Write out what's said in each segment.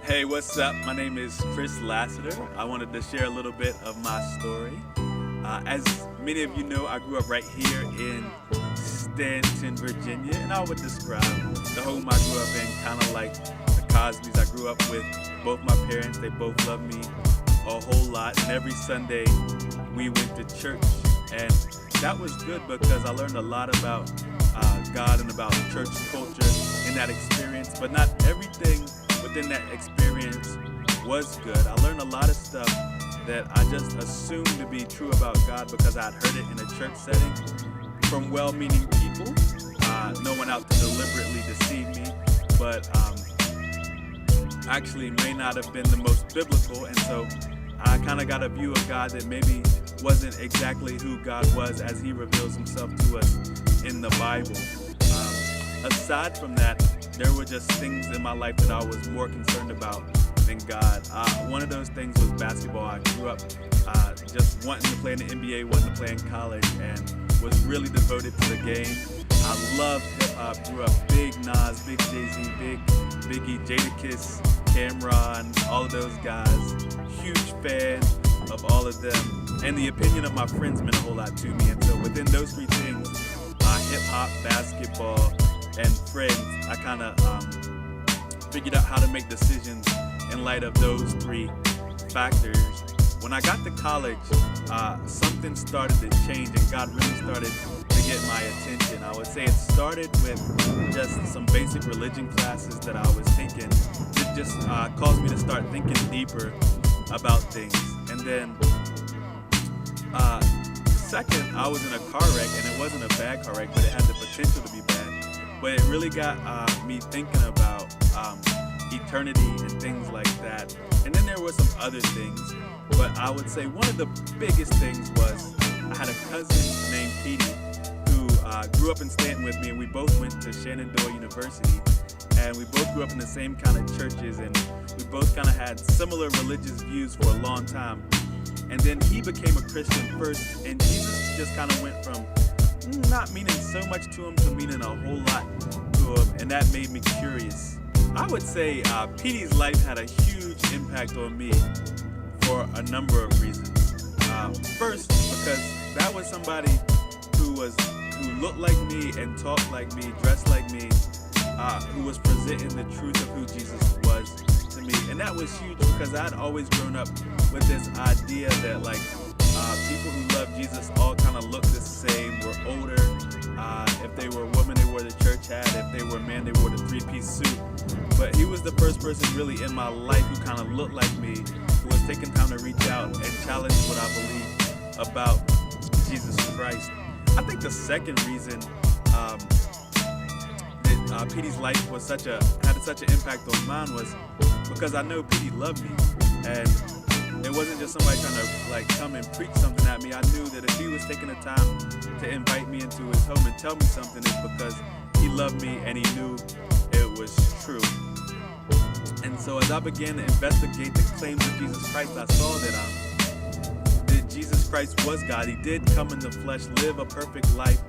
Hey, what's up? My name is Chris Lassiter. I wanted to share a little bit of my story. As many of you know, I grew up right here in Stanton, Virginia, and I would describe the home I grew up in kind of like the Cosbys. I grew up with both my parents. They both loved me a whole lot, and every Sunday we went to church, and that was good because I learned a lot about God and about church culture in that experience, but not everything within that experience was good. I learned a lot of stuff that I just assumed to be true about God because I'd heard it in a church setting from well-meaning people. No one out to deliberately deceive me, but actually may not have been the most biblical, and so I kind of got a view of God that maybe wasn't exactly who God was as he reveals himself to us in the Bible. Aside from that, there were just things in my life that I was more concerned about than God. One of those things was basketball. I grew up just wanting to play in the NBA, wanting to play in college, and was really devoted to the game. I loved hip-hop, grew up big Nas, big Jay-Z, big Biggie, Jadakiss, Cameron, all of those guys. Huge fan of all of them. And the opinion of my friends meant a whole lot to me. And so within those three things, hip-hop, basketball, and friends, I kind of figured out how to make decisions in light of those three factors. When I got to college, something started to change and God really started to get my attention. I would say it started with just some basic religion classes that I was taking. It just caused me to start thinking deeper about things. And then second, I was in a car wreck, and it wasn't a bad car wreck, but it had the potential to be bad. But it really got me thinking about eternity and things like that. And then there were some other things. But I would say one of the biggest things was I had a cousin named Petey who grew up in Stanton with me, and we both went to Shenandoah University. And we both grew up in the same kind of churches, and we both kind of had similar religious views for a long time. And then he became a Christian first, and Jesus just kind of went from not meaning so much to him to meaning a whole lot to him, and that made me curious. I would say Petey's life had a huge impact on me for a number of reasons. First, because that was somebody who looked like me and talked like me, dressed like me, who was presenting the truth of who Jesus was to me. And that was huge because I'd always grown up with this idea that people who love Jesus all kind of look the same, were older. If they were a woman, they wore the church hat. If they were a man, they wore the three-piece suit. But he was the first person really in my life who kind of looked like me, who was taking time to reach out and challenge what I believe about Jesus Christ. I think the second reason that Petey's life had such an impact on mine was because I know Petey loved me, and it wasn't just somebody trying to come and preach something at me. I knew that if he was taking the time to invite me into his home and tell me something, it's because he loved me and he knew it was true. And so as I began to investigate the claims of Jesus Christ, I saw that Jesus Christ was God. He did come in the flesh, live a perfect life,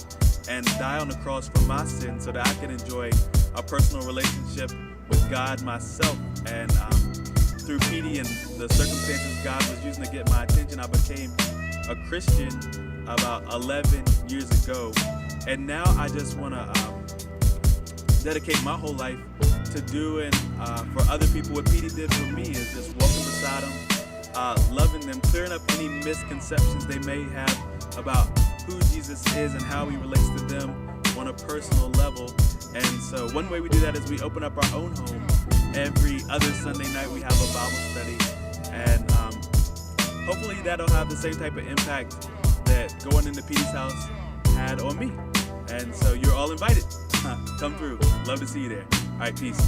and die on the cross for my sins so that I could enjoy a personal relationship with God myself. And through Petey and the circumstances God was using to get my attention, I became a Christian about 11 years ago. And now I just want to dedicate my whole life to doing for other people what Petey did for me, is just walking beside them, loving them, clearing up any misconceptions they may have about who Jesus is and how he relates to them on a personal level. And so one way we do that is we open up our own home. Every other Sunday night we have a Bible study, and hopefully that'll have the same type of impact that going into Petey's house had on me. And so you're all invited. Come through. Love to see you there. All right, peace.